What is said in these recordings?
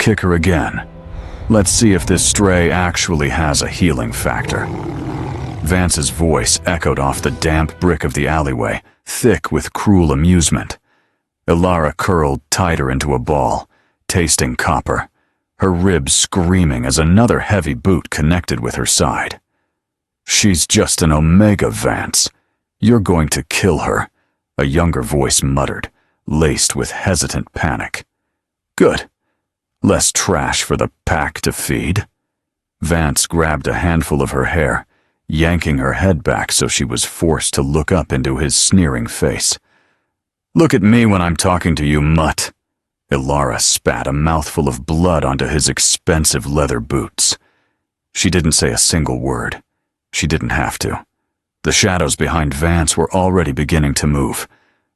kick her again. Let's see if this stray actually has a healing factor. Vance's voice echoed off the damp brick of the alleyway, thick with cruel amusement. Ilara curled tighter into a ball, tasting copper, her ribs screaming as another heavy boot connected with her side. "She's just an Omega, Vance. You're going to kill her," a younger voice muttered, laced with hesitant panic. "Good. Less trash for the pack to feed." Vance grabbed a handful of her hair, yanking her head back so she was forced to look up into his sneering face. "Look at me when I'm talking to you, mutt." Ilara spat a mouthful of blood onto his expensive leather boots. She didn't say a single word. She didn't have to. The shadows behind Vance were already beginning to move.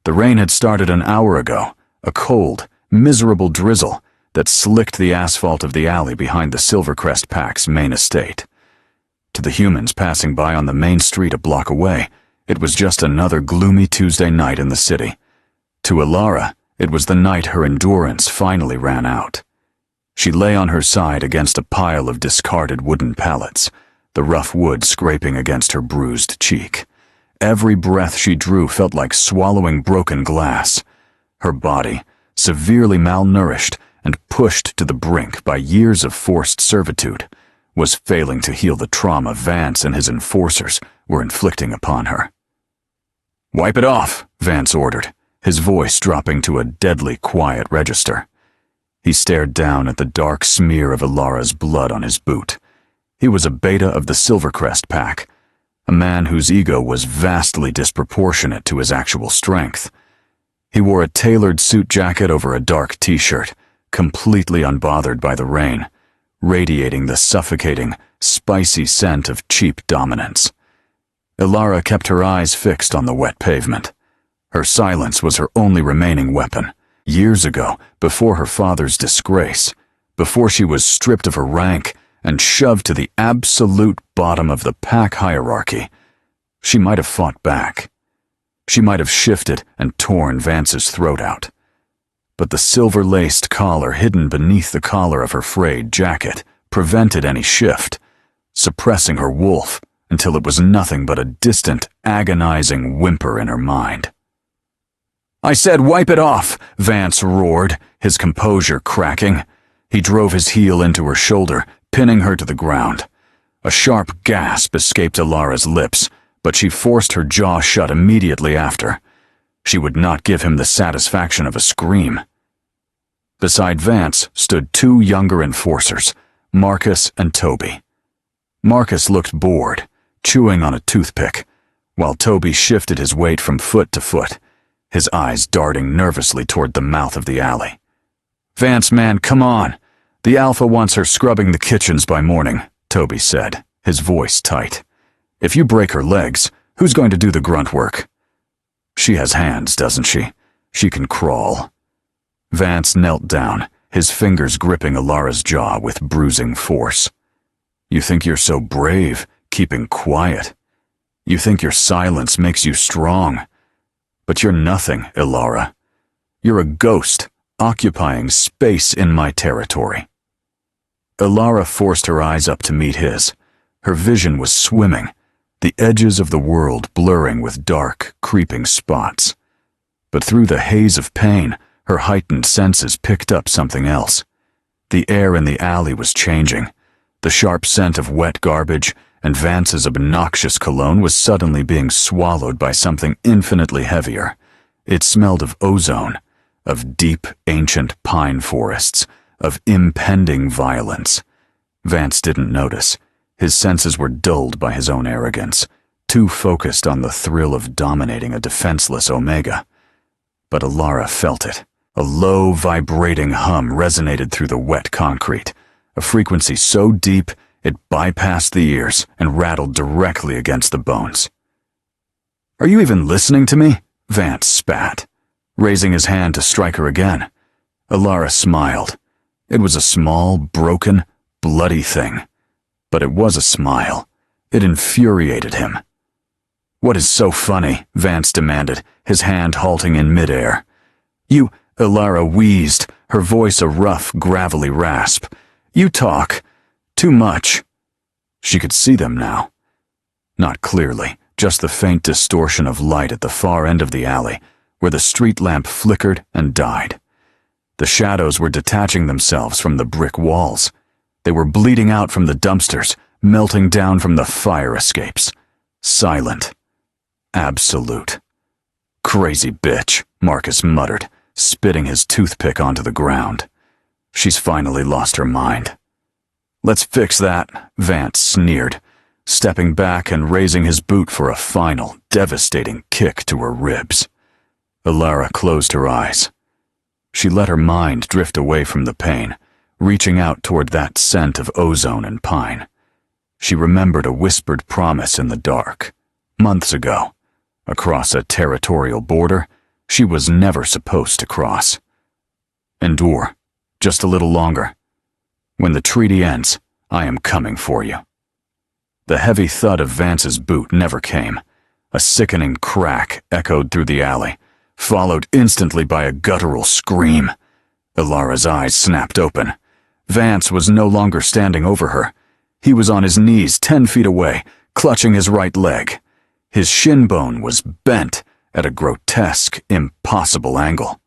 The rain had started an hour ago, a cold, miserable drizzle that slicked the asphalt of the alley behind the Silvercrest Pack's main estate. To the humans passing by on the main street a block away, it was just another gloomy Tuesday night in the city. To Ilara, it was the night her endurance finally ran out. She lay on her side against a pile of discarded wooden pallets, the rough wood scraping against her bruised cheek. Every breath she drew felt like swallowing broken glass. Her body, severely malnourished and pushed to the brink by years of forced servitude, was failing to heal the trauma Vance and his enforcers were inflicting upon her. "Wipe it off," Vance ordered, his voice dropping to a deadly quiet register. He stared down at the dark smear of Ilara's blood on his boot. He was a beta of the Silvercrest Pack, a man whose ego was vastly disproportionate to his actual strength. He wore a tailored suit jacket over a dark t-shirt, completely unbothered by the rain, radiating the suffocating, spicy scent of cheap dominance. Ilara kept her eyes fixed on the wet pavement. Her silence was her only remaining weapon. Years ago, before her father's disgrace, before she was stripped of her rank and shoved to the absolute bottom of the pack hierarchy, she might have fought back. She might have shifted and torn Vance's throat out. But the silver-laced collar hidden beneath the collar of her frayed jacket prevented any shift, suppressing her wolf until it was nothing but a distant, agonizing whimper in her mind. "I said wipe it off," Vance roared, his composure cracking. He drove his heel into her shoulder, pinning her to the ground. A sharp gasp escaped Ilara's lips, but she forced her jaw shut immediately after. She would not give him the satisfaction of a scream. Beside Vance stood two younger enforcers, Marcus and Toby. Marcus looked bored, chewing on a toothpick, while Toby shifted his weight from foot to foot, his eyes darting nervously toward the mouth of the alley. "Vance, man, come on. The Alpha wants her scrubbing the kitchens by morning," Toby said, his voice tight. "If you break her legs, who's going to do the grunt work?" "She has hands, doesn't she? She can crawl." Vance knelt down, his fingers gripping Ilara's jaw with bruising force. "You think you're so brave, keeping quiet. You think your silence makes you strong. But you're nothing, Ilara. You're a ghost, occupying space in my territory." Ilara forced her eyes up to meet his. Her vision was swimming, the edges of the world blurring with dark, creeping spots. But through the haze of pain, her heightened senses picked up something else. The air in the alley was changing. The sharp scent of wet garbage and Vance's obnoxious cologne was suddenly being swallowed by something infinitely heavier. It smelled of ozone, of deep, ancient pine forests, of impending violence. Vance didn't notice. His senses were dulled by his own arrogance, too focused on the thrill of dominating a defenseless Omega. But Ilara felt it. A low, vibrating hum resonated through the wet concrete, a frequency so deep it bypassed the ears and rattled directly against the bones. "Are you even listening to me?" Vance spat, raising his hand to strike her again. Ilara smiled. It was a small, broken, bloody thing. But it was a smile. It infuriated him. "What is so funny?" Vance demanded, his hand halting in midair. "You..." Ilara wheezed, her voice a rough, gravelly rasp. "You talk. Too much." She could see them now. Not clearly, just the faint distortion of light at the far end of the alley, where the street lamp flickered and died. The shadows were detaching themselves from the brick walls. They were bleeding out from the dumpsters, melting down from the fire escapes. Silent. Absolute. "Crazy bitch," Marcus muttered, spitting his toothpick onto the ground. "She's finally lost her mind." "Let's fix that," Vance sneered, stepping back and raising his boot for a final, devastating kick to her ribs. Ilara closed her eyes. She let her mind drift away from the pain, reaching out toward that scent of ozone and pine. She remembered a whispered promise in the dark, months ago. Across a territorial border she was never supposed to cross. "Endure. Just a little longer. When the treaty ends, I am coming for you." The heavy thud of Vance's boot never came. A sickening crack echoed through the alley, followed instantly by a guttural scream. Ilara's eyes snapped open. Vance was no longer standing over her. He was on his knees 10 feet away, clutching his right leg. His shin bone was bent at a grotesque, impossible angle.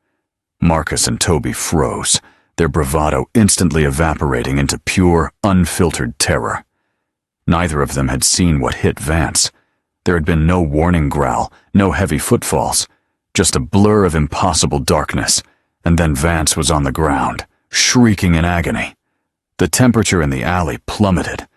Marcus and Toby froze, their bravado instantly evaporating into pure, unfiltered terror. Neither of them had seen what hit Vance. There had been no warning growl, no heavy footfalls, just a blur of impossible darkness, and then Vance was on the ground, shrieking in agony. The temperature in the alley plummeted.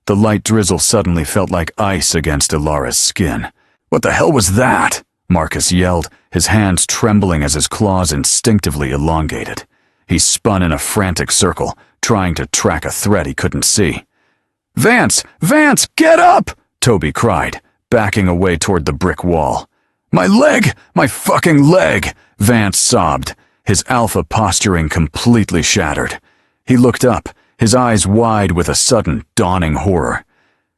The light drizzle suddenly felt like ice against Ilara's skin. "What the hell was that?" Marcus yelled, his hands trembling as his claws instinctively elongated. He spun in a frantic circle, trying to track a threat he couldn't see. "Vance! Vance, get up!" Toby cried, backing away toward the brick wall. "My leg! My fucking leg!" Vance sobbed, his alpha posturing completely shattered. He looked up, his eyes wide with a sudden, dawning horror.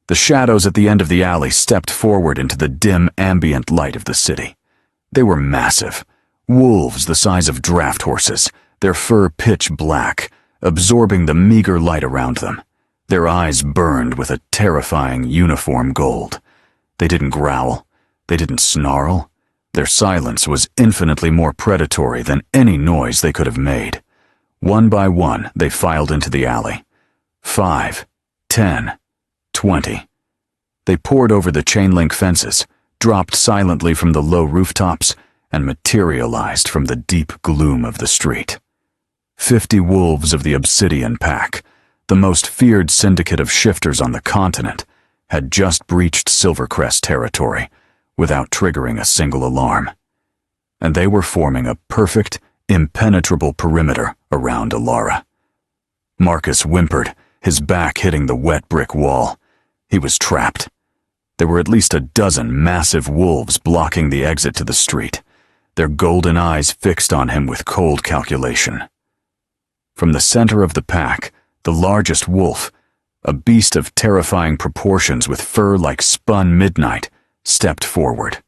The shadows at the end of the alley stepped forward into the dim, ambient light of the city. They were massive, wolves the size of draft horses, their fur pitch black, absorbing the meager light around them. Their eyes burned with a terrifying uniform gold. They didn't growl. They didn't snarl. Their silence was infinitely more predatory than any noise they could have made. One by one, they filed into the alley. 5, 10, 20. They poured over the chain-link fences, dropped silently from the low rooftops, and materialized from the deep gloom of the street. 50 wolves of the Obsidian Pack, the most feared syndicate of shifters on the continent, had just breached Silvercrest territory without triggering a single alarm. And they were forming a perfect, impenetrable perimeter around Ilara. Marcus whimpered, his back hitting the wet brick wall. He was trapped. There were at least a dozen massive wolves blocking the exit to the street, their golden eyes fixed on him with cold calculation. From the center of the pack, the largest wolf, a beast of terrifying proportions with fur like spun midnight, stepped forward.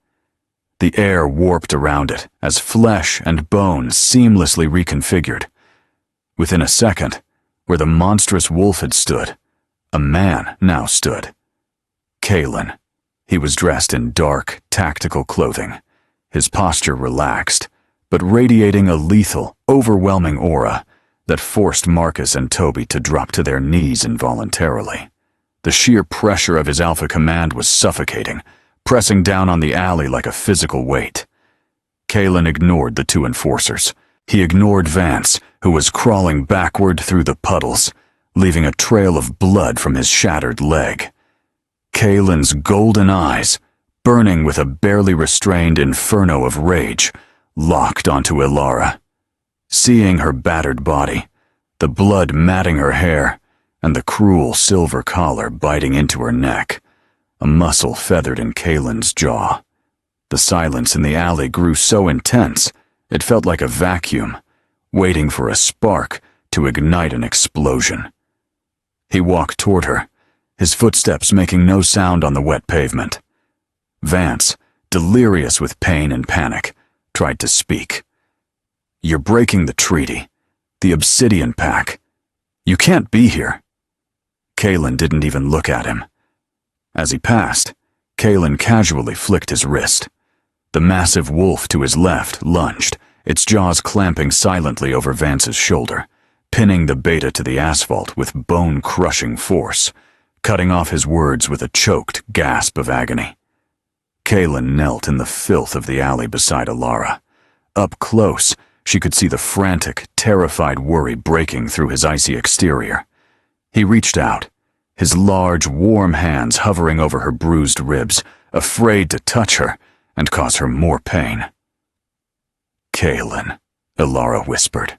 The air warped around it as flesh and bone seamlessly reconfigured. Within a second, where the monstrous wolf had stood, a man now stood. Kalen. He was dressed in dark, tactical clothing, his posture relaxed, but radiating a lethal, overwhelming aura that forced Marcus and Toby to drop to their knees involuntarily. The sheer pressure of his alpha command was suffocating, pressing down on the alley like a physical weight. Kalen ignored the two enforcers. He ignored Vance, who was crawling backward through the puddles, leaving a trail of blood from his shattered leg. Kalen's golden eyes, burning with a barely restrained inferno of rage, locked onto Ilara. Seeing her battered body, the blood matting her hair, and the cruel silver collar biting into her neck, a muscle feathered in Kalen's jaw. The silence in the alley grew so intense, it felt like a vacuum, waiting for a spark to ignite an explosion. He walked toward her, his footsteps making no sound on the wet pavement. Vance, delirious with pain and panic, tried to speak. "You're breaking the treaty. The Obsidian Pack. You can't be here. Kalen didn't even look at him. As he passed, Kalen casually flicked his wrist. The massive wolf to his left lunged, its jaws clamping silently over Vance's shoulder, pinning the beta to the asphalt with bone-crushing force, cutting off his words with a choked gasp of agony. Kalen knelt in the filth of the alley beside Alara. Up close, she could see the frantic, terrified worry breaking through his icy exterior. He reached out, his large, warm hands hovering over her bruised ribs, afraid to touch her and cause her more pain. "Kalen," Alara whispered,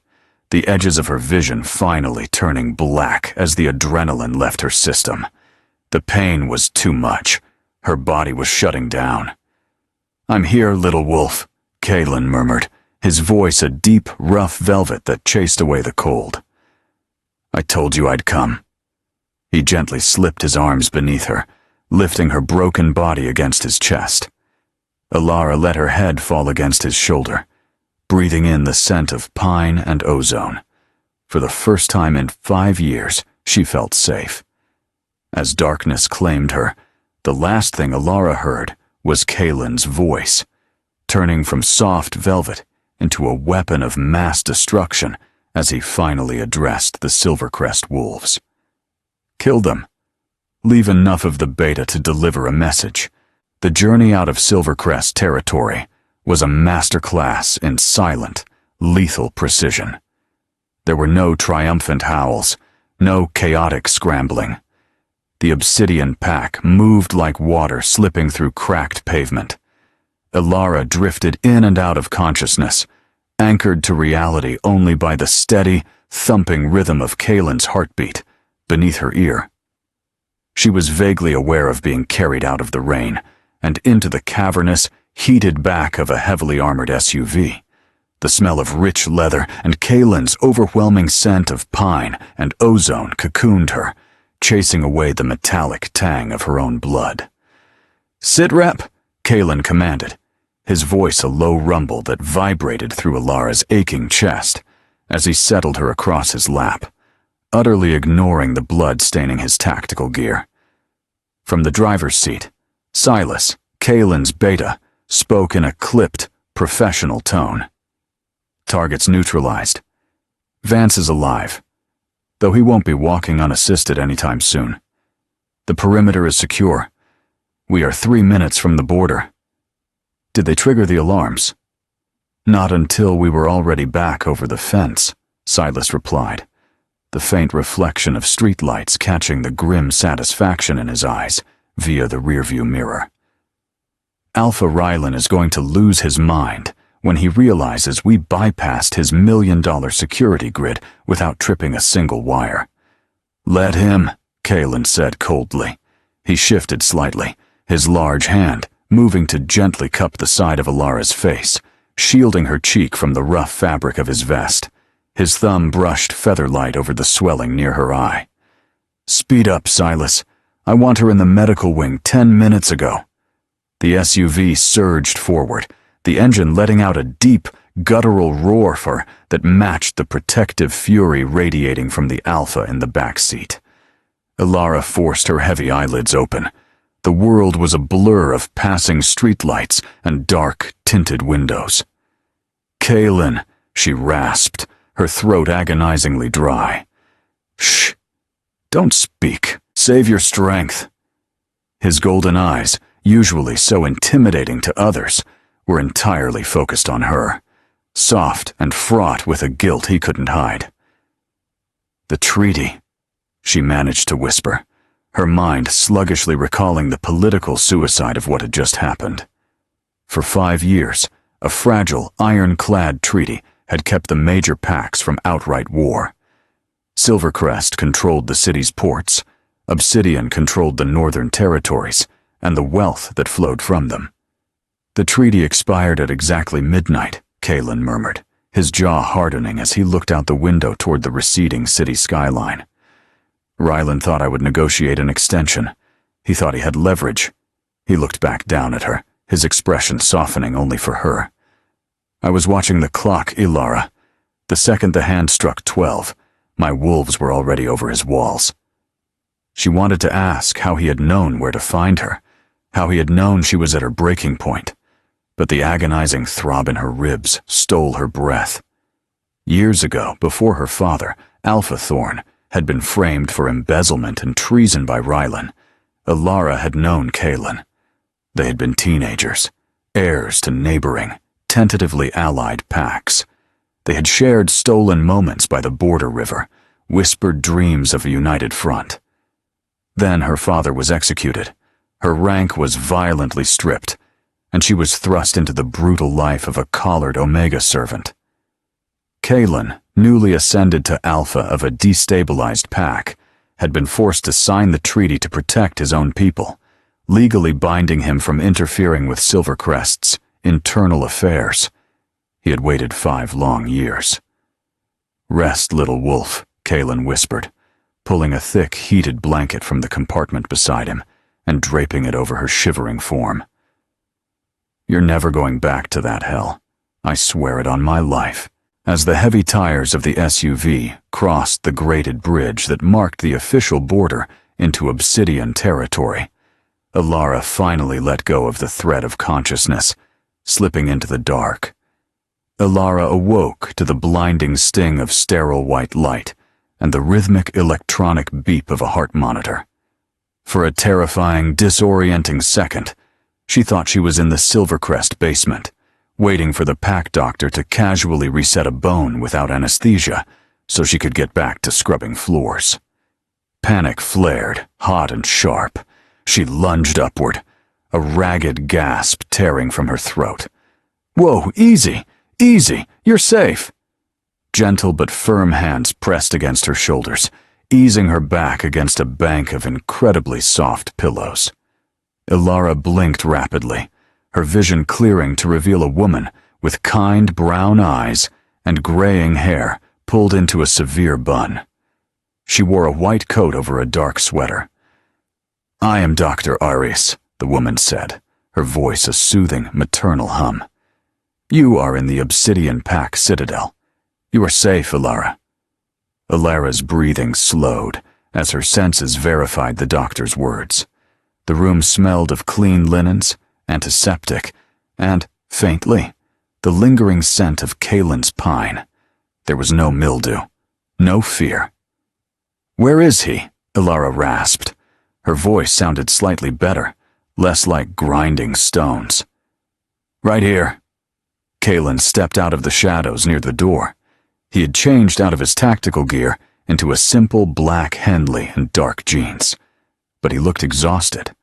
the edges of her vision finally turning black as the adrenaline left her system. The pain was too much. Her body was shutting down. "I'm here, little wolf," Kalen murmured, his voice a deep, rough velvet that chased away the cold. "I told you I'd come." He gently slipped his arms beneath her, lifting her broken body against his chest. Alara let her head fall against his shoulder, breathing in the scent of pine and ozone. For the first time in 5 years, she felt safe. As darkness claimed her, the last thing Alara heard was Kalen's voice, turning from soft velvet into a weapon of mass destruction as he finally addressed the Silvercrest wolves. "Kill them. Leave enough of the beta to deliver a message." The journey out of Silvercrest territory was a masterclass in silent, lethal precision. There were no triumphant howls, no chaotic scrambling. The Obsidian Pack moved like water slipping through cracked pavement. Alara drifted in and out of consciousness, anchored to reality only by the steady, thumping rhythm of Kalen's heartbeat beneath her ear. She was vaguely aware of being carried out of the rain and into the cavernous, heated back of a heavily armored SUV. The smell of rich leather and Kalen's overwhelming scent of pine and ozone cocooned her, chasing away the metallic tang of her own blood. "Sit rep," Kalen commanded, his voice a low rumble that vibrated through Alara's aching chest as he settled her across his lap, utterly ignoring the blood staining his tactical gear. From the driver's seat, Silas, Kalen's beta, spoke in a clipped, professional tone. "Target's neutralized. Vance is alive, though he won't be walking unassisted anytime soon. The perimeter is secure. We are 3 minutes from the border." "Did they trigger the alarms?" "Not until we were already back over the fence," Silas replied, the faint reflection of streetlights catching the grim satisfaction in his eyes via the rearview mirror. "Alpha Rylan is going to lose his mind when he realizes we bypassed his $1 million security grid without tripping a single wire." "Let him," Kalen said coldly. He shifted slightly, his large hand moving to gently cup the side of Alara's face, shielding her cheek from the rough fabric of his vest. His thumb brushed featherlight over the swelling near her eye. "Speed up, Silas. I want her in the medical wing 10 minutes ago." The SUV surged forward, the engine letting out a deep, guttural roar that matched the protective fury radiating from the Alpha in the back seat. Alara forced her heavy eyelids open. The world was a blur of passing streetlights and dark, tinted windows. "Kalen," she rasped, her throat agonizingly dry. "Shh. Don't speak. Save your strength." His golden eyes, usually so intimidating to others, were entirely focused on her, soft and fraught with a guilt he couldn't hide. "The treaty," she managed to whisper, her mind sluggishly recalling the political suicide of what had just happened. For 5 years, a fragile, ironclad treaty had kept the major packs from outright war. Silvercrest controlled the city's ports, Obsidian controlled the northern territories, and the wealth that flowed from them. "The treaty expired at exactly midnight," Kalen murmured, his jaw hardening as he looked out the window toward the receding city skyline. "Rylan thought I would negotiate an extension. He thought he had leverage." He looked back down at her, his expression softening only for her. "I was watching the clock, Ilara. The second the hand struck 12, my wolves were already over his walls. She wanted to ask how he had known where to find her, how he had known she was at her breaking point, but the agonizing throb in her ribs stole her breath. Years ago, before her father, Alpha Thorn, had been framed for embezzlement and treason by Rylan, Alara had known Kaelin. They had been teenagers, heirs to neighboring, tentatively allied packs. They had shared stolen moments by the border river, whispered dreams of a united front. Then her father was executed. Her rank was violently stripped, and she was thrust into the brutal life of a collared Omega servant. Kaelin, newly ascended to Alpha of a destabilized pack, had been forced to sign the treaty to protect his own people, legally binding him from interfering with Silvercrest's internal affairs. He had waited 5 long years. "Rest, little wolf," Kaelin whispered, pulling a thick, heated blanket from the compartment beside him and draping it over her shivering form. "You're never going back to that hell. I swear it on my life." As the heavy tires of the SUV crossed the grated bridge that marked the official border into Obsidian territory, Alara finally let go of the thread of consciousness, slipping into the dark. Alara awoke to the blinding sting of sterile white light and the rhythmic electronic beep of a heart monitor. For a terrifying, disorienting second, she thought she was in the Silvercrest basement, waiting for the pack doctor to casually reset a bone without anesthesia so she could get back to scrubbing floors. Panic flared, hot and sharp. She lunged upward, a ragged gasp tearing from her throat. "Whoa, easy, easy, you're safe." Gentle but firm hands pressed against her shoulders, easing her back against a bank of incredibly soft pillows. Alara blinked rapidly, her vision clearing to reveal a woman with kind brown eyes and graying hair pulled into a severe bun. She wore a white coat over a dark sweater. "I am Dr. Aris," the woman said, her voice a soothing, maternal hum. "You are in the Obsidian Pack Citadel. You are safe, Alara." Alara's breathing slowed as her senses verified the doctor's words. The room smelled of clean linens, antiseptic, and, faintly, the lingering scent of Kaelin's pine. There was no mildew, no fear. "Where is he?" Alara rasped. Her voice sounded slightly better, less like grinding stones. "Right here." Kaelin stepped out of the shadows near the door. He had changed out of his tactical gear into a simple black Henley and dark jeans, but he looked exhausted.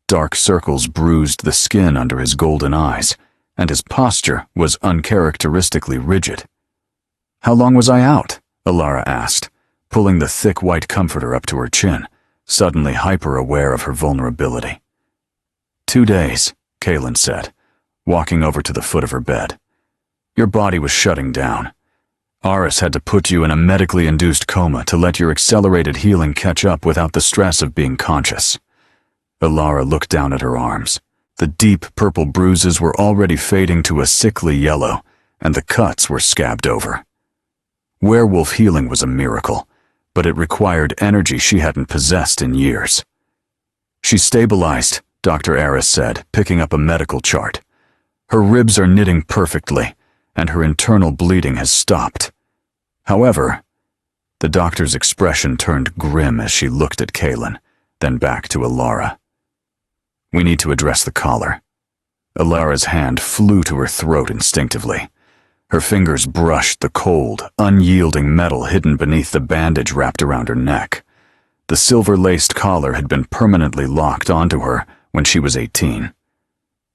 Dark circles bruised the skin under his golden eyes, and his posture was uncharacteristically rigid. "How long was I out?" Alara asked, pulling the thick white comforter up to her chin, suddenly hyper-aware of her vulnerability. 2 days, Kaelin said, walking over to the foot of her bed. "Your body was shutting down. Aris had to put you in a medically induced coma to let your accelerated healing catch up without the stress of being conscious." Alara looked down at her arms. The deep purple bruises were already fading to a sickly yellow, and the cuts were scabbed over. Werewolf healing was a miracle, but it required energy she hadn't possessed in years. "She's stabilized," Dr. Aris said, picking up a medical chart. "Her ribs are knitting perfectly, and her internal bleeding has stopped. However," the doctor's expression turned grim as she looked at Kaelin, then back to Alara. "We need to address the collar." Alara's hand flew to her throat instinctively. Her fingers brushed the cold, unyielding metal hidden beneath the bandage wrapped around her neck. The silver-laced collar had been permanently locked onto her when she was 18.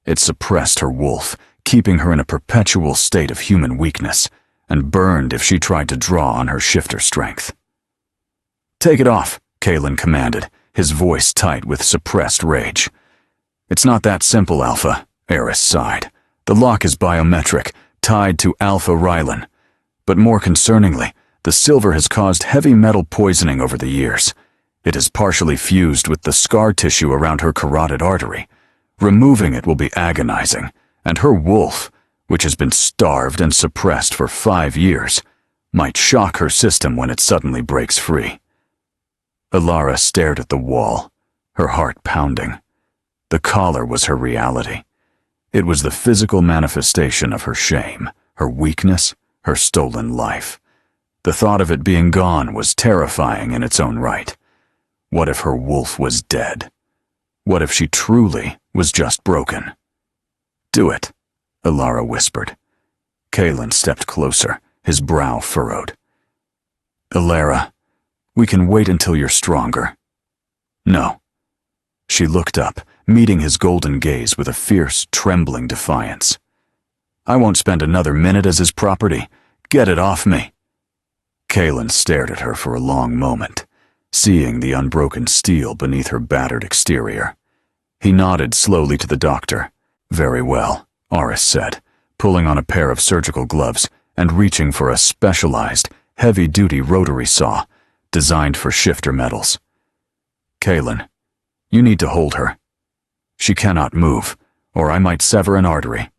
It suppressed her wolf, keeping her in a perpetual state of human weakness, and burned if she tried to draw on her shifter strength. "Take it off," Kaelin commanded, his voice tight with suppressed rage. "It's not that simple, Alpha," Aris sighed. "The lock is biometric, tied to Alpha Rylan. But more concerningly, the silver has caused heavy metal poisoning over the years. It is partially fused with the scar tissue around her carotid artery. Removing it will be agonizing, and her wolf, which has been starved and suppressed for 5 years, might shock her system when it suddenly breaks free. Alara stared at the wall, her heart pounding. The collar was her reality. It was the physical manifestation of her shame, her weakness, her stolen life. The thought of it being gone was terrifying in its own right. What if her wolf was dead? What if she truly was just broken? "Do it," Alara whispered. Kalen stepped closer, his brow furrowed. "Alara, we can wait until you're stronger." "No." She looked up, meeting his golden gaze with a fierce, trembling defiance. "I won't spend another minute as his property. Get it off me." Kalen stared at her for a long moment, seeing the unbroken steel beneath her battered exterior. He nodded slowly to the doctor. "Very well," Aris said, pulling on a pair of surgical gloves and reaching for a specialized, heavy-duty rotary saw designed for shifter metals. "Kalen, you need to hold her. She cannot move, or I might sever an artery."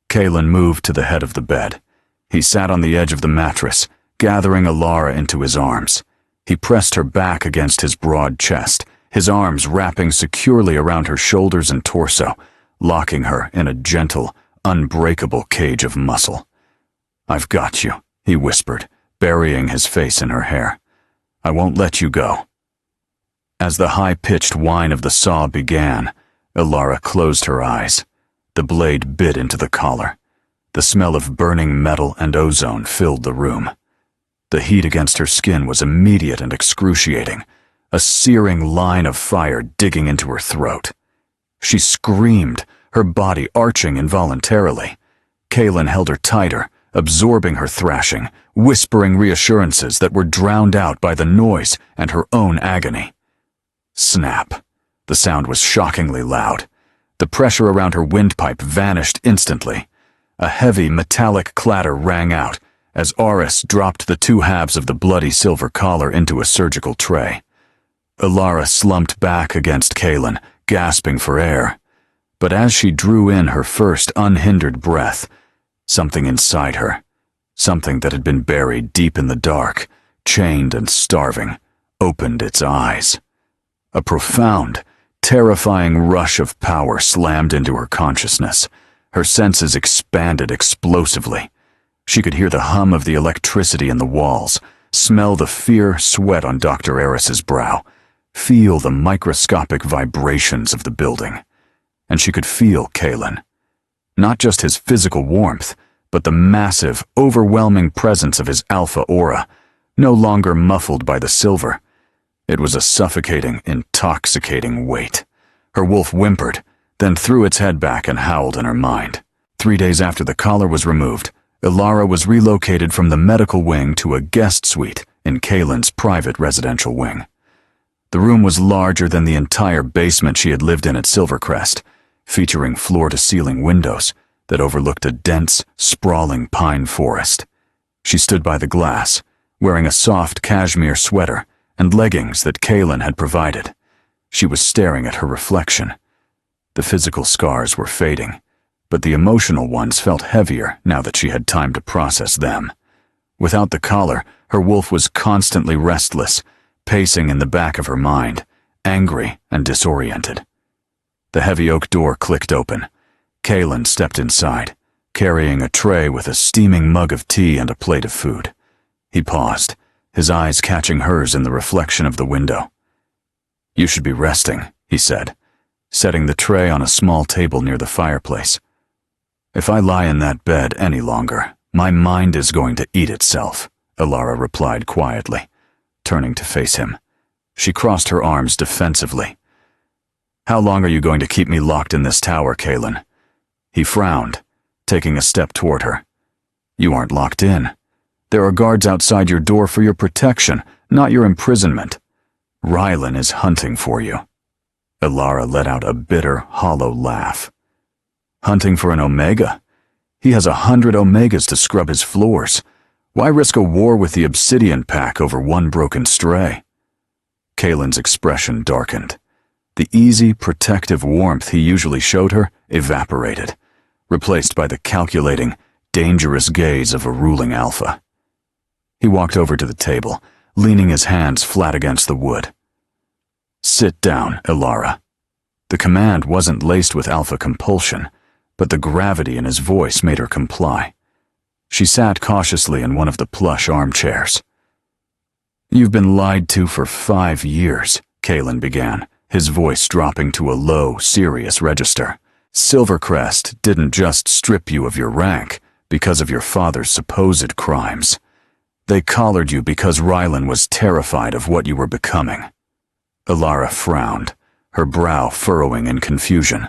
Kalen moved to the head of the bed. He sat on the edge of the mattress, gathering Alara into his arms. He pressed her back against his broad chest, his arms wrapping securely around her shoulders and torso, locking her in a gentle, unbreakable cage of muscle. "I've got you," he whispered, burying his face in her hair. "I won't let you go." As the high-pitched whine of the saw began, Alara closed her eyes. The blade bit into the collar. The smell of burning metal and ozone filled the room. The heat against her skin was immediate and excruciating, a searing line of fire digging into her throat. She screamed, her body arching involuntarily. Kalen held her tighter, absorbing her thrashing, whispering reassurances that were drowned out by the noise and her own agony. Snap. The sound was shockingly loud. The pressure around her windpipe vanished instantly. A heavy metallic clatter rang out as Aris dropped the two halves of the bloody silver collar into a surgical tray. Alara slumped back against Kalen, gasping for air. But as she drew in her first unhindered breath, something inside her, something that had been buried deep in the dark, chained and starving, opened its eyes. A profound, terrifying rush of power slammed into her consciousness. Her senses expanded explosively. She could hear the hum of the electricity in the walls, smell the fear sweat on Dr. Eris's brow, feel the microscopic vibrations of the building. And she could feel Kalen. Not just his physical warmth, but the massive, overwhelming presence of his alpha aura, no longer muffled by the silver. It was a suffocating, intoxicating weight. Her wolf whimpered, then threw its head back and howled in her mind. 3 days after the collar was removed, Alara was relocated from the medical wing to a guest suite in Kalen's private residential wing. The room was larger than the entire basement she had lived in at Silvercrest, featuring floor-to-ceiling windows that overlooked a dense, sprawling pine forest. She stood by the glass, wearing a soft cashmere sweater and leggings that Kalen had provided. She was staring at her reflection. The physical scars were fading, but the emotional ones felt heavier now that she had time to process them. Without the collar, her wolf was constantly restless, pacing in the back of her mind, angry and disoriented. The heavy oak door clicked open. Kalen stepped inside, carrying a tray with a steaming mug of tea and a plate of food. He paused, his eyes catching hers in the reflection of the window. "You should be resting," he said, setting the tray on a small table near the fireplace. "If I lie in that bed any longer, my mind is going to eat itself," Alara replied quietly, turning to face him. She crossed her arms defensively. "How long are you going to keep me locked in this tower, Kalen?" He frowned, taking a step toward her. "You aren't locked in. There are guards outside your door for your protection, not your imprisonment. Rylan is hunting for you." Alara let out a bitter, hollow laugh. "Hunting for an Omega? He has 100 Omegas to scrub his floors. Why risk a war with the Obsidian Pack over one broken stray?" Kalen's expression darkened. The easy, protective warmth he usually showed her evaporated, replaced by the calculating, dangerous gaze of a ruling alpha. He walked over to the table, leaning his hands flat against the wood. "Sit down, Ilara." The command wasn't laced with alpha compulsion, but the gravity in his voice made her comply. She sat cautiously in one of the plush armchairs. "You've been lied to for 5 years," Kalen began, his voice dropping to a low, serious register. "Silvercrest didn't just strip you of your rank because of your father's supposed crimes. They collared you because Rylan was terrified of what you were becoming." Ilara frowned, her brow furrowing in confusion.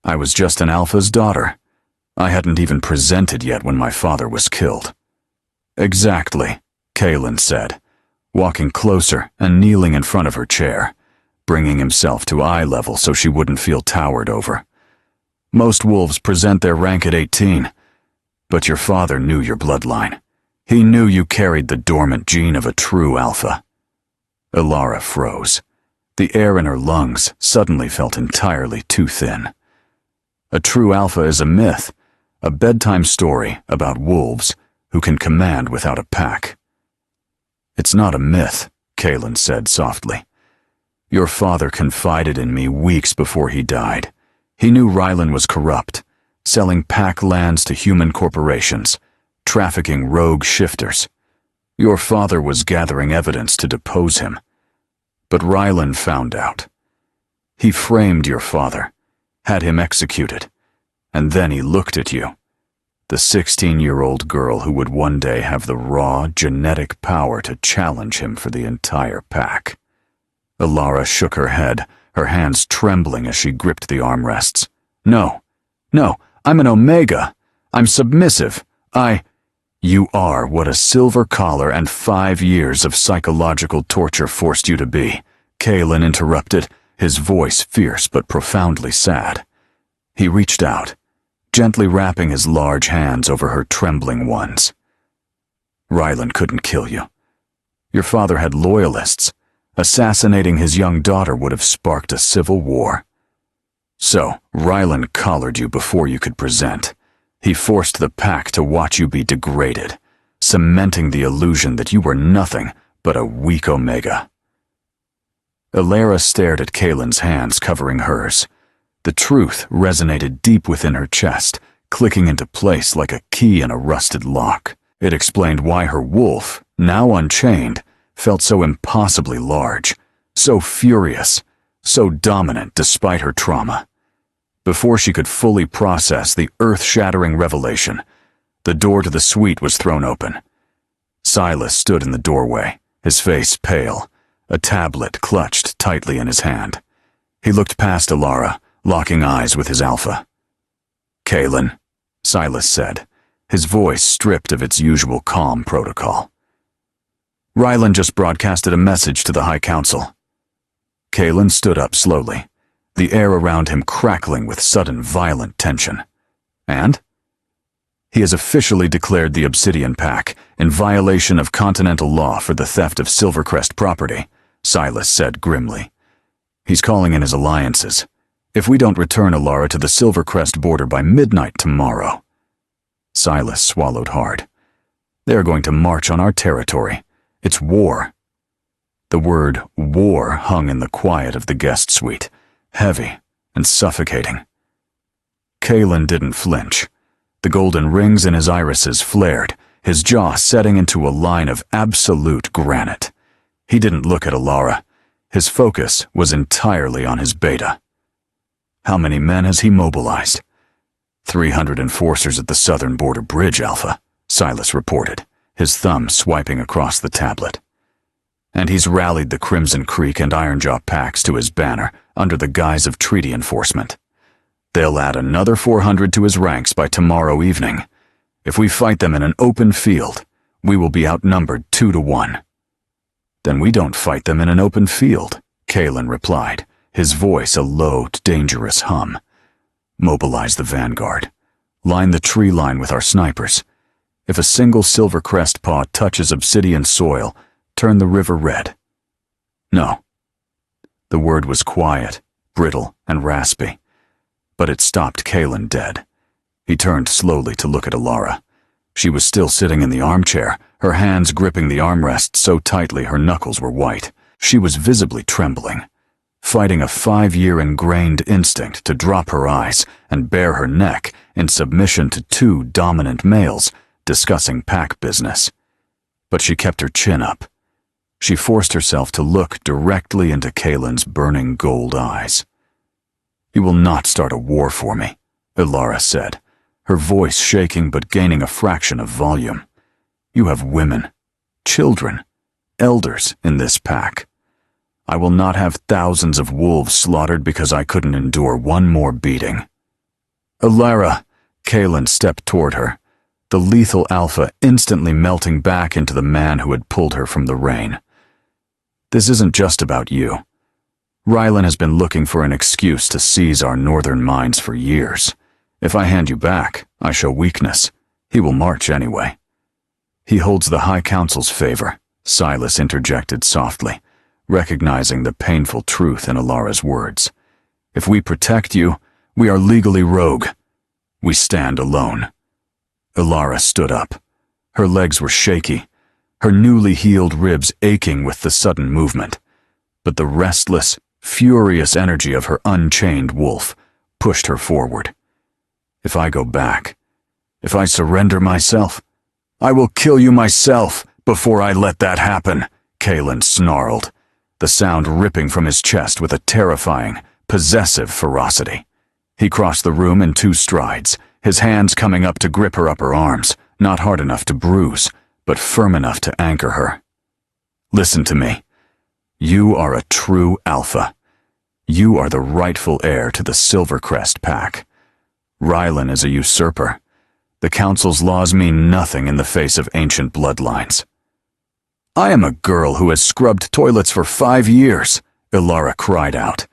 "I was just an alpha's daughter. I hadn't even presented yet when my father was killed." "Exactly," Kalen said, walking closer and kneeling in front of her chair, bringing himself to eye level so she wouldn't feel towered over. "Most wolves present their rank at 18, but your father knew your bloodline. He knew you carried the dormant gene of a true alpha." Ilara froze. The air in her lungs suddenly felt entirely too thin. A true alpha is a myth, a bedtime story about wolves who can command without a pack. "It's not a myth," Kalen said softly. "Your father confided in me weeks before he died. He knew Rylan was corrupt, selling pack lands to human corporations, trafficking rogue shifters. Your father was gathering evidence to depose him. But Rylan found out. He framed your father, had him executed, and then he looked at you, the 16-year-old girl who would one day have the raw, genetic power to challenge him for the entire pack." Ilara shook her head, her hands trembling as she gripped the armrests. No, I'm an Omega. I'm submissive. You are what a silver collar and 5 years of psychological torture forced you to be," Kalen interrupted, his voice fierce but profoundly sad. He reached out, gently wrapping his large hands over her trembling ones. "Rylan couldn't kill you. Your father had loyalists. Assassinating his young daughter would have sparked a civil war. So, Rylan collared you before you could present. He forced the pack to watch you be degraded, cementing the illusion that you were nothing but a weak Omega." Ilara stared at Kalen's hands covering hers. The truth resonated deep within her chest, clicking into place like a key in a rusted lock. It explained why her wolf, now unchained, felt so impossibly large, so furious, so dominant despite her trauma. Before she could fully process the earth-shattering revelation, the door to the suite was thrown open. Silas stood in the doorway, his face pale, a tablet clutched tightly in his hand. He looked past Ilara, locking eyes with his alpha. "Kalen," Silas said, his voice stripped of its usual calm protocol. "Rylan just broadcasted a message to the High Council." Kalen stood up slowly, the air around him crackling with sudden violent tension. "And?" "He has officially declared the Obsidian Pack in violation of Continental law for the theft of Silvercrest property," Silas said grimly. "He's calling in his alliances. If we don't return Ilara to the Silvercrest border by midnight tomorrow..." Silas swallowed hard. "They are going to march on our territory. It's war." The word war hung in the quiet of the guest suite, heavy and suffocating. Kalen didn't flinch. The golden rings in his irises flared, his jaw setting into a line of absolute granite. He didn't look at Ilara. His focus was entirely on his beta. "How many men has he mobilized?" 300 enforcers at the southern border bridge, Alpha, Silas reported, his thumb swiping across the tablet. "And he's rallied the Crimson Creek and Ironjaw packs to his banner under the guise of treaty enforcement. They'll add another 400 to his ranks by tomorrow evening. If we fight them in an open field, we will be outnumbered 2-1. "Then we don't fight them in an open field," Kalen replied, his voice a low, dangerous hum. "Mobilize the vanguard. Line the tree line with our snipers. If a single Silvercrest paw touches obsidian soil, turn the river red." "No." The word was quiet, brittle, and raspy, but it stopped Kalen dead. He turned slowly to look at Ilara. She was still sitting in the armchair, her hands gripping the armrest so tightly her knuckles were white. She was visibly trembling, fighting a 5-year ingrained instinct to drop her eyes and bare her neck in submission to 2 dominant males discussing pack business. But she kept her chin up. She forced herself to look directly into Kaylin's burning gold eyes. "You will not start a war for me," Ilara said, her voice shaking but gaining a fraction of volume. "You have women, children, elders in this pack. I will not have thousands of wolves slaughtered because I couldn't endure one more beating." "Ilara," Kaylin stepped toward her, the lethal alpha instantly melting back into the man who had pulled her from the rain. "This isn't just about you. Rylan has been looking for an excuse to seize our northern mines for years. If I hand you back, I show weakness. He will march anyway." "He holds the High Council's favor," Silas interjected softly, recognizing the painful truth in Ilara's words. "If we protect you, we are legally rogue. We stand alone." Ilara stood up. Her legs were shaky, her newly healed ribs aching with the sudden movement. But the restless, furious energy of her unchained wolf pushed her forward. "If I go back, if I surrender myself, I will kill you myself before I let that happen," Kaylin snarled, the sound ripping from his chest with a terrifying, possessive ferocity. He crossed the room in 2 strides, his hands coming up to grip her upper arms, not hard enough to bruise, but firm enough to anchor her. "Listen to me. You are a true alpha. You are the rightful heir to the Silvercrest pack. Rylan is a usurper. The Council's laws mean nothing in the face of ancient bloodlines." "I am a girl who has scrubbed toilets for 5 years, Ilara cried out,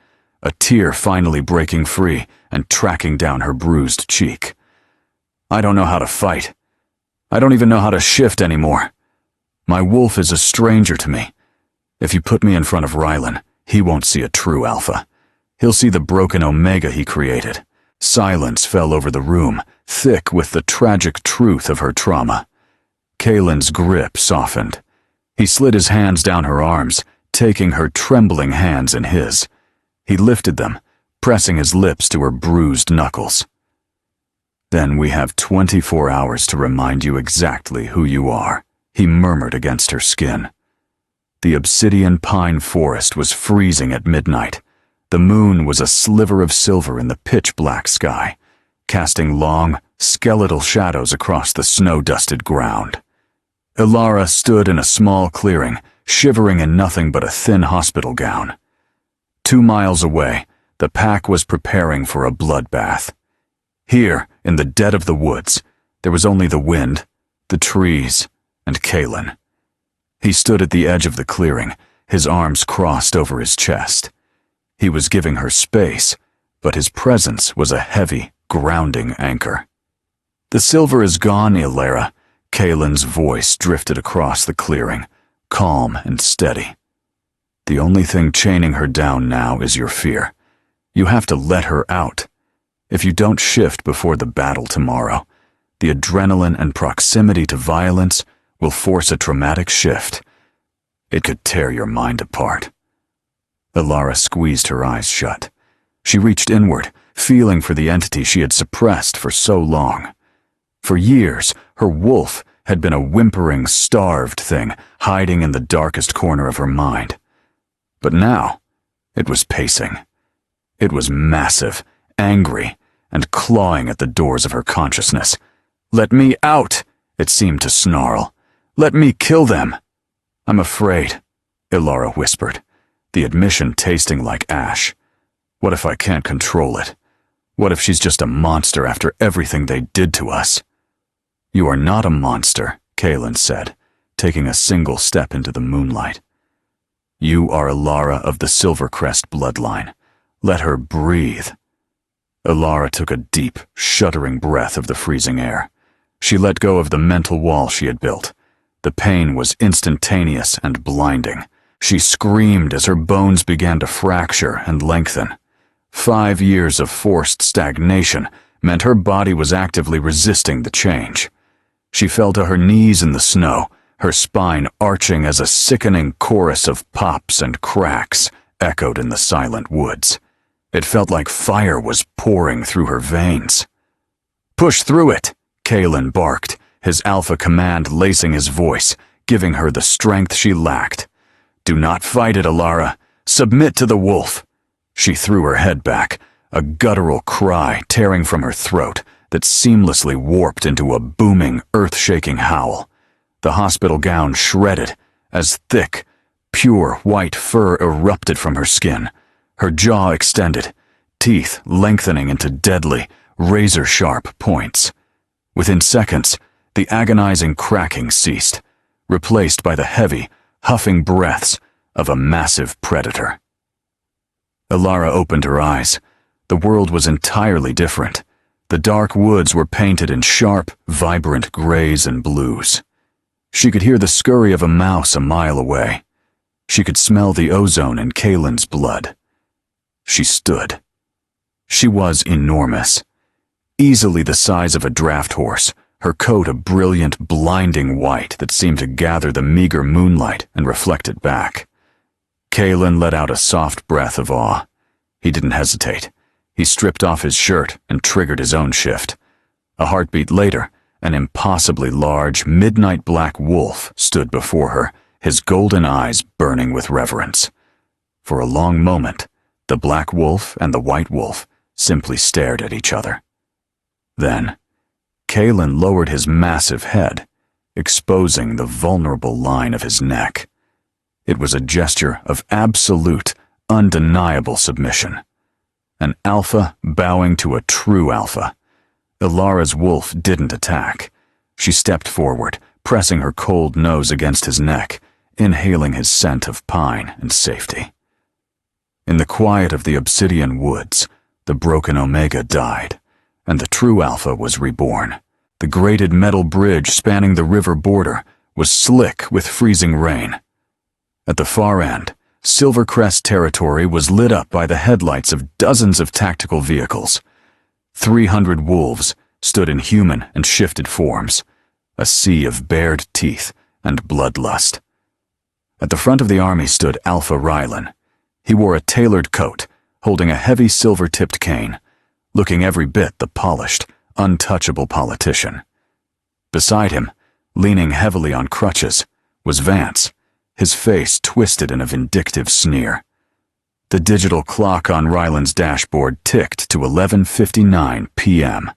a tear finally breaking free and tracking down her bruised cheek. "I don't know how to fight. I don't even know how to shift anymore. My wolf is a stranger to me. If you put me in front of Rylan, he won't see a true alpha. He'll see the broken Omega he created." Silence fell over the room, thick with the tragic truth of her trauma. Kaylin's grip softened. He slid his hands down her arms, taking her trembling hands in his. He lifted them, pressing his lips to her bruised knuckles. "Then we have 24 hours to remind you exactly who you are," he murmured against her skin. The obsidian pine forest was freezing at midnight. The moon was a sliver of silver in the pitch-black sky, casting long, skeletal shadows across the snow-dusted ground. Ilara stood in a small clearing, shivering in nothing but a thin hospital gown. 2 miles away, the pack was preparing for a bloodbath. Here, in the dead of the woods, there was only the wind, the trees, and Kaylin. He stood at the edge of the clearing, his arms crossed over his chest. He was giving her space, but his presence was a heavy, grounding anchor. "The silver is gone, Ilara," Kaylin's voice drifted across the clearing, calm and steady. "The only thing chaining her down now is your fear. You have to let her out. If you don't shift before the battle tomorrow, the adrenaline and proximity to violence will force a traumatic shift. It could tear your mind apart." Ilara squeezed her eyes shut. She reached inward, feeling for the entity she had suppressed for so long. For years, her wolf had been a whimpering, starved thing hiding in the darkest corner of her mind. But now, it was pacing. It was massive, angry, and clawing at the doors of her consciousness. "Let me out," it seemed to snarl. "Let me kill them." "I'm afraid," Ilara whispered, the admission tasting like ash. "What if I can't control it? What if she's just a monster after everything they did to us?" "You are not a monster," Kaylin said, taking a single step into the moonlight. "You are Ilara of the Silvercrest bloodline. Let her breathe." Ilara took a deep, shuddering breath of the freezing air. She let go of the mental wall she had built. The pain was instantaneous and blinding. She screamed as her bones began to fracture and lengthen. 5 years of forced stagnation meant her body was actively resisting the change. She fell to her knees in the snow, her spine arching as a sickening chorus of pops and cracks echoed in the silent woods. It felt like fire was pouring through her veins. "Push through it," Kalen barked, his alpha command lacing his voice, giving her the strength she lacked. "Do not fight it, Alara. Submit to the wolf." She threw her head back, a guttural cry tearing from her throat that seamlessly warped into a booming, earth-shaking howl. The hospital gown shredded as thick, pure white fur erupted from her skin. Her jaw extended, teeth lengthening into deadly, razor-sharp points. Within seconds, the agonizing cracking ceased, replaced by the heavy, huffing breaths of a massive predator. Alara opened her eyes. The world was entirely different. The dark woods were painted in sharp, vibrant grays and blues. She could hear the scurry of a mouse a mile away. She could smell the ozone in Kalen's blood. She stood. She was enormous, easily the size of a draft horse, her coat a brilliant, blinding white that seemed to gather the meager moonlight and reflect it back. Kalen let out a soft breath of awe. He didn't hesitate. He stripped off his shirt and triggered his own shift. A heartbeat later, an impossibly large, midnight black wolf stood before her, his golden eyes burning with reverence. For a long moment, the black wolf and the white wolf simply stared at each other. Then, Kalen lowered his massive head, exposing the vulnerable line of his neck. It was a gesture of absolute, undeniable submission. An alpha bowing to a true alpha. Alara's wolf didn't attack. She stepped forward, pressing her cold nose against his neck, inhaling his scent of pine and safety. In the quiet of the obsidian woods, the broken Omega died, and the true alpha was reborn. The grated metal bridge spanning the river border was slick with freezing rain. At the far end, Silvercrest territory was lit up by the headlights of dozens of tactical vehicles. 300 wolves stood in human and shifted forms, a sea of bared teeth and bloodlust. At the front of the army stood Alpha Rylan. He wore a tailored coat, holding a heavy silver-tipped cane, looking every bit the polished, untouchable politician. Beside him, leaning heavily on crutches, was Vance, his face twisted in a vindictive sneer. The digital clock on Ryland's dashboard ticked to 11:59 p.m.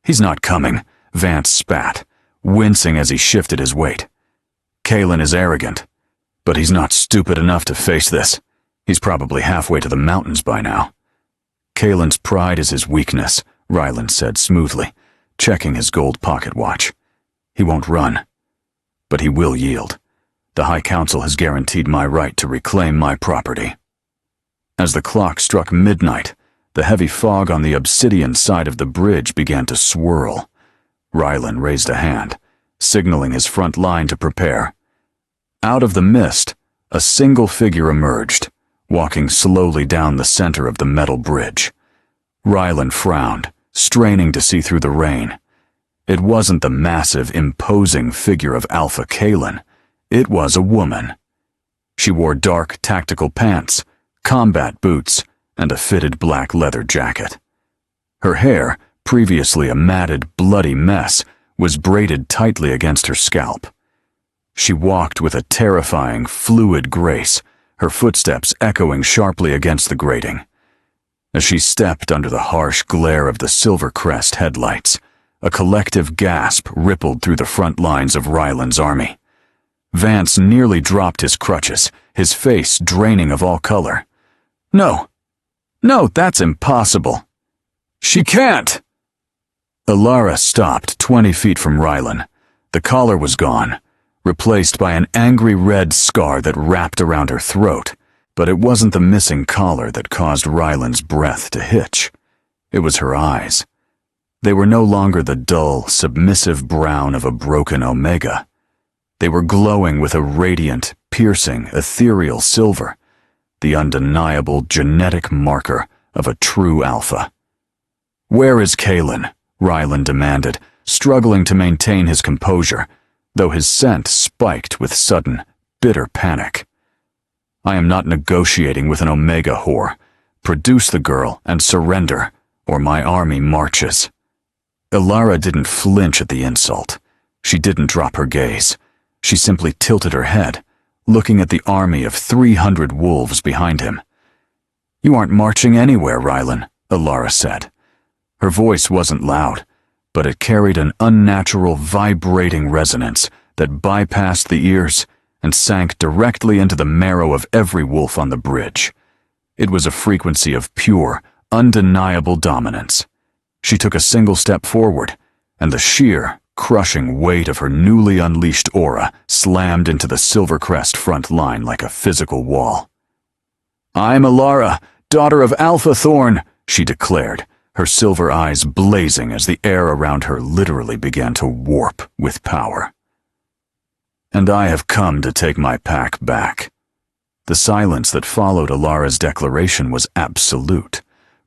"He's not coming," Vance spat, wincing as he shifted his weight. "Kalen is arrogant, but he's not stupid enough to face this. He's probably halfway to the mountains by now." "Kalen's pride is his weakness," Ryland said smoothly, checking his gold pocket watch. "He won't run, but he will yield. The High Council has guaranteed my right to reclaim my property." As the clock struck midnight, the heavy fog on the obsidian side of the bridge began to swirl. Rylan raised a hand, signaling his front line to prepare. Out of the mist, a single figure emerged, walking slowly down the center of the metal bridge. Rylan frowned, straining to see through the rain. It wasn't the massive, imposing figure of Alpha Kalen. It was a woman. She wore dark tactical pants, combat boots, and a fitted black leather jacket. Her hair, previously a matted, bloody mess, was braided tightly against her scalp. She walked with a terrifying, fluid grace, her footsteps echoing sharply against the grating. As she stepped under the harsh glare of the Silvercrest headlights, a collective gasp rippled through the front lines of Ryland's army. Vance nearly dropped his crutches, his face draining of all color. No, that's impossible. She can't!" Alara stopped 20 feet from Rylan. The collar was gone, replaced by an angry red scar that wrapped around her throat, but it wasn't the missing collar that caused Rylan's breath to hitch. It was her eyes. They were no longer the dull, submissive brown of a broken Omega. They were glowing with a radiant, piercing, ethereal silver, the undeniable genetic marker of a true alpha. "Where is Kalen?" Rylan demanded, struggling to maintain his composure, though his scent spiked with sudden, bitter panic. "I am not negotiating with an Omega whore. Produce the girl and surrender, or my army marches." Ilara didn't flinch at the insult. She didn't drop her gaze. She simply tilted her head, looking at the army of 300 wolves behind him. "You aren't marching anywhere, Rylan," Ilara said. Her voice wasn't loud, but it carried an unnatural, vibrating resonance that bypassed the ears and sank directly into the marrow of every wolf on the bridge. It was a frequency of pure, undeniable dominance. She took a single step forward, and the sheer, crushing weight of her newly unleashed aura slammed into the Silvercrest front line like a physical wall. "I'm Ilara, daughter of Alpha Thorn," she declared, her silver eyes blazing as the air around her literally began to warp with power. "And I have come to take my pack back." The silence that followed Ilara's declaration was absolute,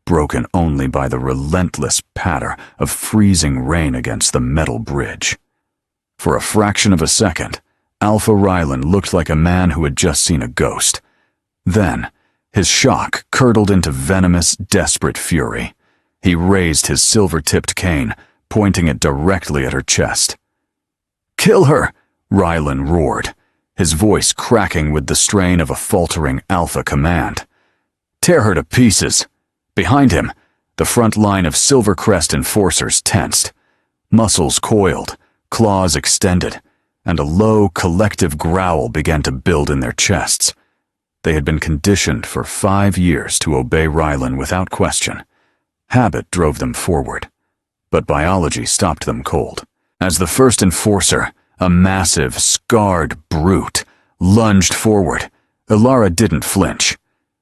broken only by the relentless patter of freezing rain against the metal bridge. For a fraction of a second, Alpha Rylan looked like a man who had just seen a ghost. Then, his shock curdled into venomous, desperate fury. He raised his silver-tipped cane, pointing it directly at her chest. "Kill her!" Rylan roared, his voice cracking with the strain of a faltering Alpha command. "Tear her to pieces!" Behind him, the front line of Silvercrest enforcers tensed. Muscles coiled, claws extended, and a low, collective growl began to build in their chests. They had been conditioned for 5 years to obey Rylan without question. Habit drove them forward, but biology stopped them cold. As the first enforcer, a massive, scarred brute, lunged forward, Ilara didn't flinch.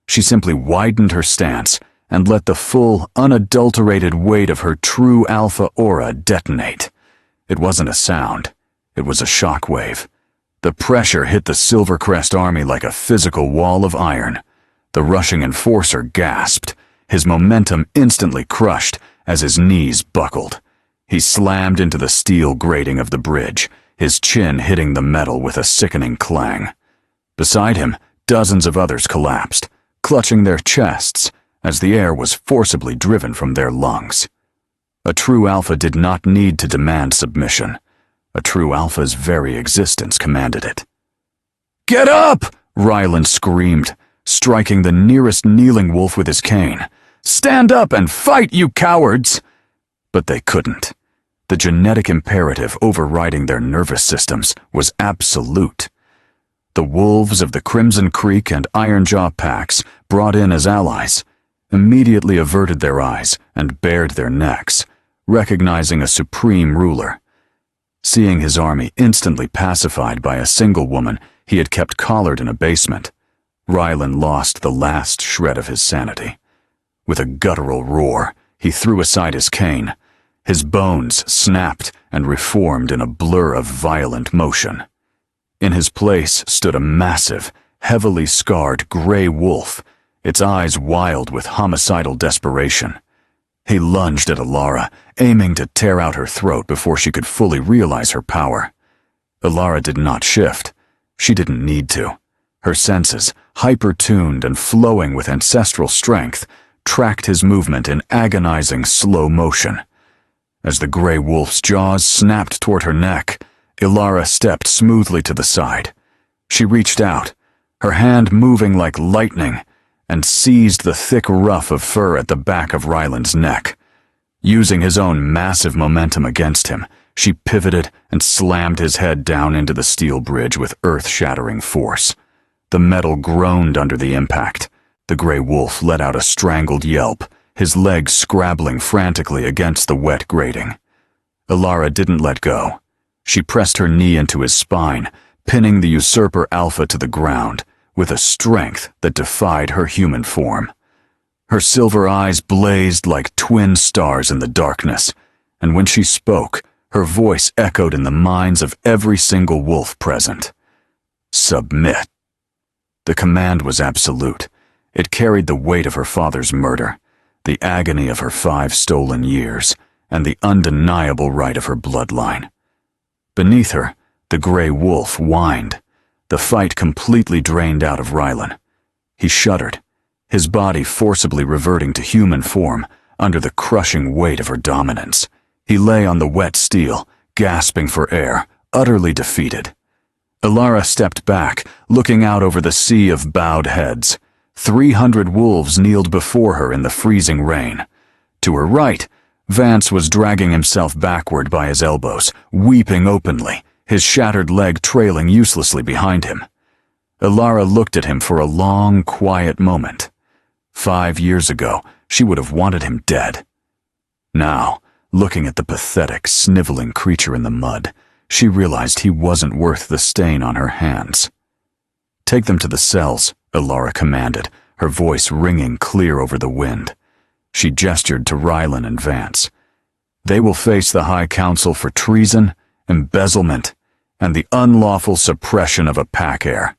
She simply widened her stance and let the full, unadulterated weight of her true alpha aura detonate. It wasn't a sound. It was a shockwave. The pressure hit the Silvercrest army like a physical wall of iron. The rushing enforcer gasped, his momentum instantly crushed as his knees buckled. He slammed into the steel grating of the bridge, his chin hitting the metal with a sickening clang. Beside him, dozens of others collapsed, clutching their chests as the air was forcibly driven from their lungs. A true alpha did not need to demand submission. A true alpha's very existence commanded it. "Get up!" Rylan screamed, striking the nearest kneeling wolf with his cane. "Stand up and fight, you cowards!" But they couldn't. The genetic imperative overriding their nervous systems was absolute. The wolves of the Crimson Creek and Ironjaw packs, brought in as allies, immediately averted their eyes and bared their necks, recognizing a supreme ruler. Seeing his army instantly pacified by a single woman he had kept collared in a basement, Rylan lost the last shred of his sanity. With a guttural roar, he threw aside his cane. His bones snapped and reformed in a blur of violent motion. In his place stood a massive, heavily scarred gray wolf, its eyes wild with homicidal desperation. He lunged at Ilara, aiming to tear out her throat before she could fully realize her power. Ilara did not shift. She didn't need to. Her senses, hyper-tuned and flowing with ancestral strength, tracked his movement in agonizing slow motion. As the gray wolf's jaws snapped toward her neck, Ilara stepped smoothly to the side. She reached out, her hand moving like lightning, and seized the thick ruff of fur at the back of Rylan's neck. Using his own massive momentum against him, she pivoted and slammed his head down into the steel bridge with earth-shattering force. The metal groaned under the impact. The gray wolf let out a strangled yelp, his legs scrabbling frantically against the wet grating. Ilara didn't let go. She pressed her knee into his spine, pinning the usurper alpha to the ground, with a strength that defied her human form. Her silver eyes blazed like twin stars in the darkness, and when she spoke, her voice echoed in the minds of every single wolf present. Submit. The command was absolute. It carried the weight of her father's murder, the agony of her 5 stolen years, and the undeniable right of her bloodline. Beneath her, The gray wolf whined. The fight completely drained out of Rylan. He shuddered, his body forcibly reverting to human form under the crushing weight of her dominance. He lay on the wet steel, gasping for air, utterly defeated. Elara stepped back, looking out over the sea of bowed heads. 300 wolves kneeled before her in the freezing rain. To her right, Vance was dragging himself backward by his elbows, weeping openly, his shattered leg trailing uselessly behind him. Elara looked at him for a long, quiet moment. 5 years ago, she would have wanted him dead. Now, looking at the pathetic, sniveling creature in the mud, she realized he wasn't worth the stain on her hands. "Take them to the cells," Elara commanded, her voice ringing clear over the wind. She gestured to Rylan and Vance. "They will face the High Council for treason, embezzlement, and the unlawful suppression of a pack heir."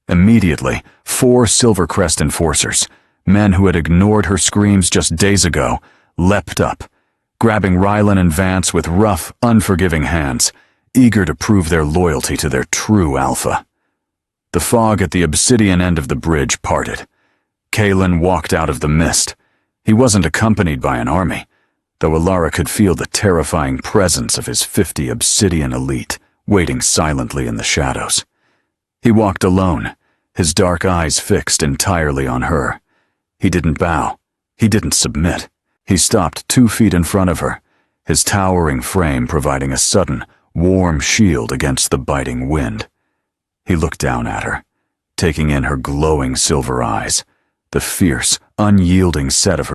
Immediately, 4 Silvercrest enforcers, men who had ignored her screams just days ago, leapt up, grabbing Rylan and Vance with rough, unforgiving hands, eager to prove their loyalty to their true alpha. The fog at the obsidian end of the bridge parted. Kalen walked out of the mist. He wasn't accompanied by an army, though Elara could feel the terrifying presence of his 50 obsidian elite waiting silently in the shadows. He walked alone, his dark eyes fixed entirely on her. He didn't bow. He didn't submit. He stopped 2 feet in front of her, his towering frame providing a sudden, warm shield against the biting wind. He looked down at her, taking in her glowing silver eyes, the fierce, unyielding set of her